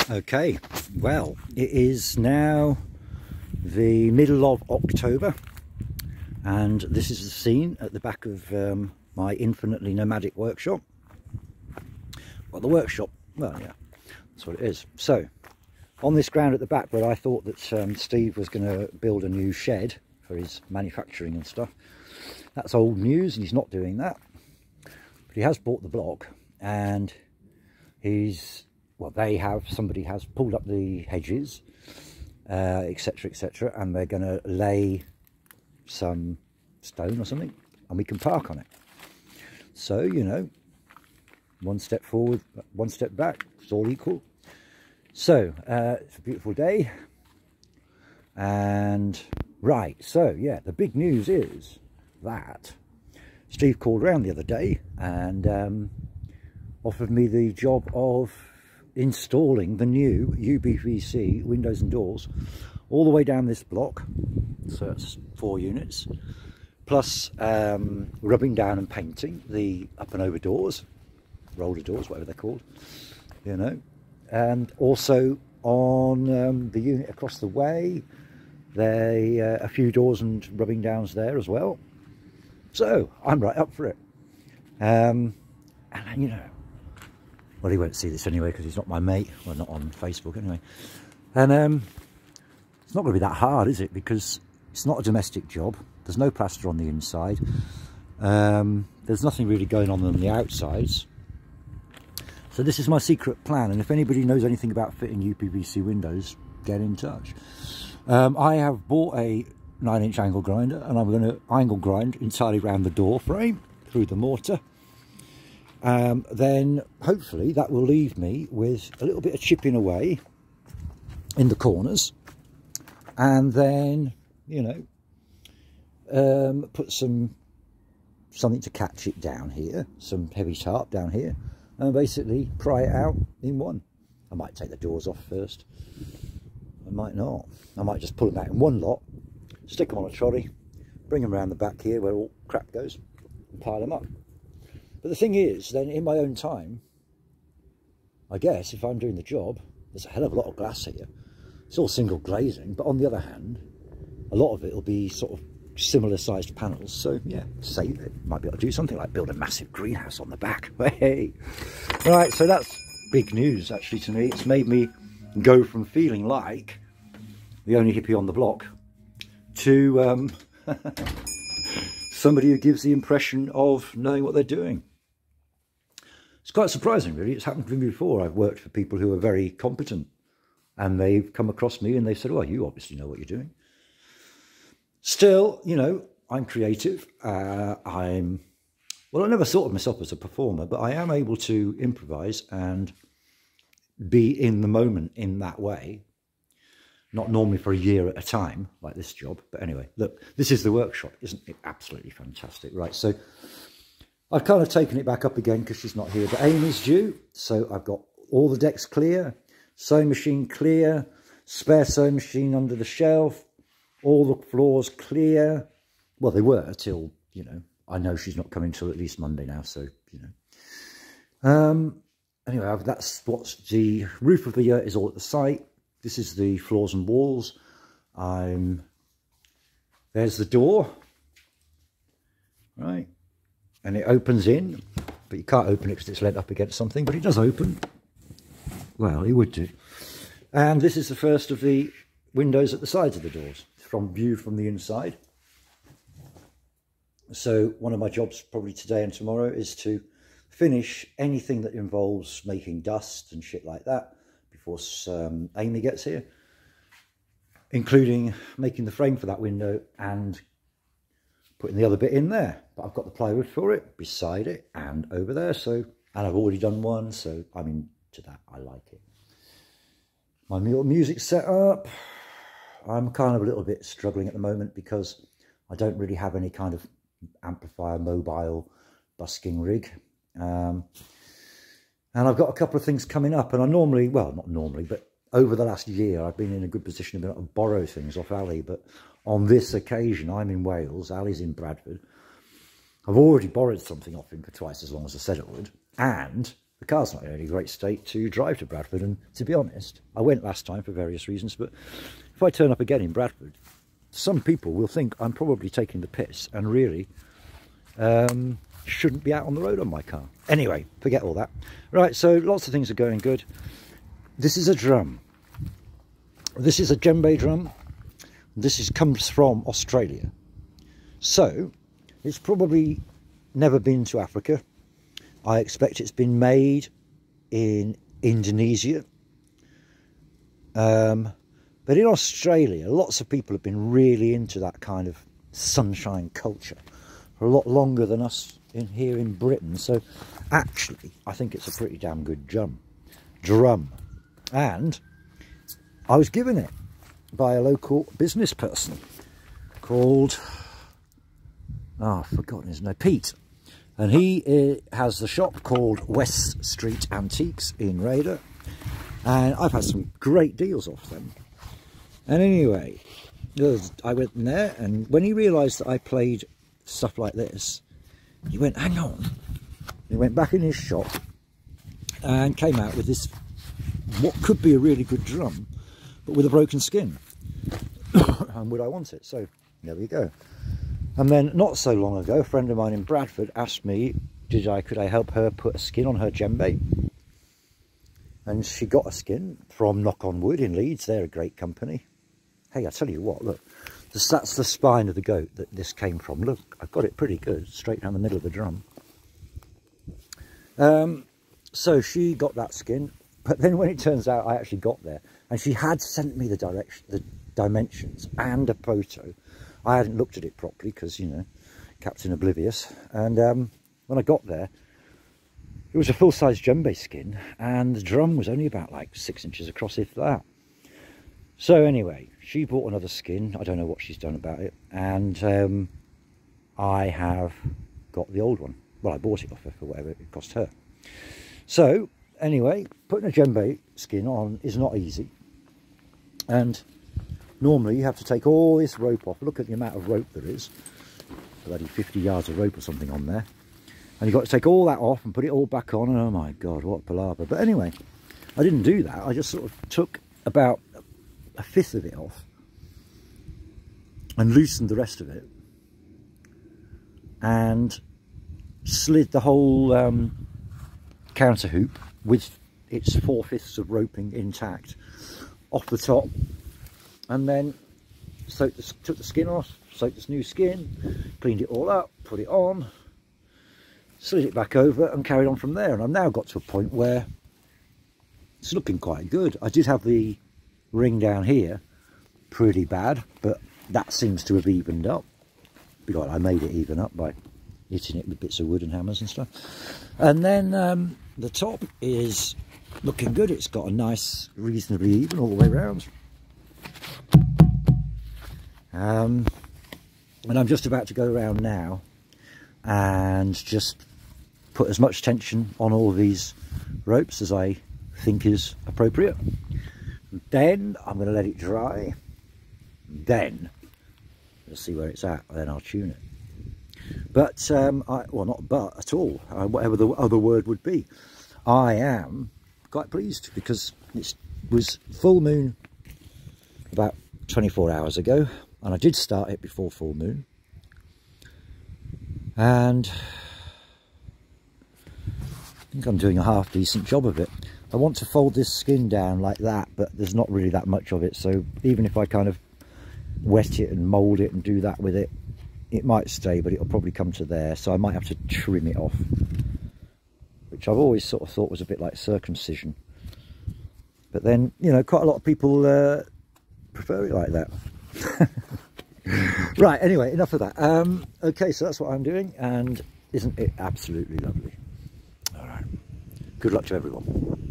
Okay, well, it is now the middle of October, and this is the scene at the back of my infinitely nomadic workshop. Well, the workshop, well, yeah, that's what it is. So, on this ground at the back where I thought that Steve was going to build a new shed for his manufacturing and stuff, that's old news, and he's not doing that. But he has bought the block, and he's... well, somebody has pulled up the hedges, etc, etc, and they're going to lay some stone or something, and we can park on it. So, you know, one step forward, one step back, it's all equal. So, it's a beautiful day, and right, so yeah, the big news is that Steve called round the other day and offered me the job of installing the new UPVC windows and doors all the way down this block. So it's 4 units, plus rubbing down and painting the up and over doors, roller doors, whatever they're called, you know. And also on the unit across the way, there a few doors and rubbing downs there as well. So I'm right up for it. And you know, well, he won't see this anyway because he's not my mate. Well, not on Facebook anyway. And it's not going to be that hard, is it? Because it's not a domestic job. There's no plaster on the inside. There's nothing really going on the outsides. So this is my secret plan. And if anybody knows anything about fitting UPVC windows, get in touch. I have bought a 9-inch angle grinder, and I'm going to angle grind entirely around the door frame through the mortar. Then hopefully that will leave me with a little bit of chipping away in the corners, and then, you know, put something to catch it down here, some heavy tarp down here, and basically pry it out in one. I might take the doors off first, I might not. I might just pull them out in one lot, stick them on a trolley, bring them around the back here where all crap goes, and pile them up. But the thing is, then in my own time, I guess if I'm doing the job, there's a hell of a lot of glass here. It's all single glazing, but on the other hand, a lot of it will be sort of similar sized panels. So yeah, save it. Might be able to do something like build a massive greenhouse on the back. Hey, right. So that's big news actually to me. It's made me go from feeling like the only hippie on the block to somebody who gives the impression of knowing what they're doing. It's quite surprising, really. It's happened to me before. I've worked for people who are very competent, and they've come across me and they've said, well, you obviously know what you're doing. Still, you know, I'm creative. Well, I never thought of myself as a performer, but I am able to improvise and be in the moment in that way. Not normally for a year at a time, like this job. But anyway, look, this is the workshop. Isn't it absolutely fantastic? Right, so I've kind of taken it back up again because she's not here. But Amy's due, so I've got all the decks clear, sewing machine clear, spare sewing machine under the shelf, all the floors clear. Well, they were till, you know, I know she's not coming till at least Monday now, so, you know. Anyway, that's what's the roof of the yurt is all at the site. This is the floors and walls. There's the door, right? And it opens in, but you can't open it because it's leant up against something, but it does open. Well, it would do. And this is the first of the windows at the sides of the doors, from view from the inside. So one of my jobs probably today and tomorrow is to finish anything that involves making dust and shit like that before Amy gets here, including making the frame for that window and putting the other bit in there. But I've got the plywood for it, beside it and over there, so, and I've already done one, so I'm into that. I like it. My music set up, I'm kind of a little bit struggling at the moment because I don't really have any kind of amplifier mobile busking rig. And I've got a couple of things coming up, and I normally, well, not normally, but over the last year, I've been in a good position to be able to borrow things off Ali. But on this occasion, I'm in Wales, Ali's in Bradford. I've already borrowed something off him for twice as long as I said I would. And the car's not in any great state to drive to Bradford. And to be honest, I went last time for various reasons, but if I turn up again in Bradford, some people will think I'm probably taking the piss and really shouldn't be out on the road on my car. Anyway, forget all that. Right, so lots of things are going good. This is a drum. This is a djembe drum. This comes from Australia. So, it's probably never been to Africa. I expect it's been made in Indonesia. But in Australia, lots of people have been really into that kind of sunshine culture for a lot longer than us here in Britain. So actually, I think it's a pretty damn good drum. And I was given it by a local business person called, oh, I've forgotten his name, Pete. And he has the shop called West Street Antiques in Raider. And I've had some great deals off them. And anyway, I went in there, and when he realised that I played stuff like this, he went, hang on. He went back in his shop and came out with this, what could be a really good drum, but with a broken skin. And would I want it? So there we go. And then not so long ago, a friend of mine in Bradford asked me, could I help her put a skin on her djembe? And she got a skin from Knock on Wood in Leeds. They're a great company. Hey, I tell you what, look, that's the spine of the goat that this came from. Look, I've got it pretty good, straight down the middle of the drum. So she got that skin, but then when it turns out I actually got there, and she had sent me the dimensions and a photo. I hadn't looked at it properly because, you know, Captain Oblivious. And when I got there, it was a full-size djembe skin, and the drum was only about like 6 inches across, if that. So anyway, she bought another skin. I don't know what she's done about it. And I have got the old one. Well, I bought it off her for whatever it cost her. So anyway, putting a djembe skin on is not easy. And normally you have to take all this rope off. Look at the amount of rope there is. Bloody 50 yards of rope or something on there. And you've got to take all that off and put it all back on. And oh my God, what a palaver. But anyway, I didn't do that. I just sort of took about a fifth of it off and loosened the rest of it and slid the whole counter hoop with its 4/5 of roping intact off the top, and then took the skin off, soaked this new skin, cleaned it all up, put it on, slid it back over and carried on from there. And I've now got to a point where it's looking quite good. I did have the ring down here pretty bad, but that seems to have evened up because I made it even up by hitting it with bits of wood and hammers and stuff. And then the top is looking good. It's got a nice, reasonably even all the way around. And I'm just about to go around now and just put as much tension on all these ropes as I think is appropriate. Then I'm going to let it dry. Then we'll see where it's at. Then I'll tune it. But well, not but at all. Whatever the other word would be. I am quite pleased because it was full moon about 24 hours ago, and I did start it before full moon. And I think I'm doing a half decent job of it. I want to fold this skin down like that, but there's not really that much of it, so even if I kind of wet it and mould it and do that with it, it might stay, but it'll probably come to there, so I might have to trim it off, which I've always sort of thought was a bit like circumcision. But then, you know, quite a lot of people prefer it like that. Right, anyway, enough of that. Okay, so that's what I'm doing, and isn't it absolutely lovely? All right, good luck to everyone.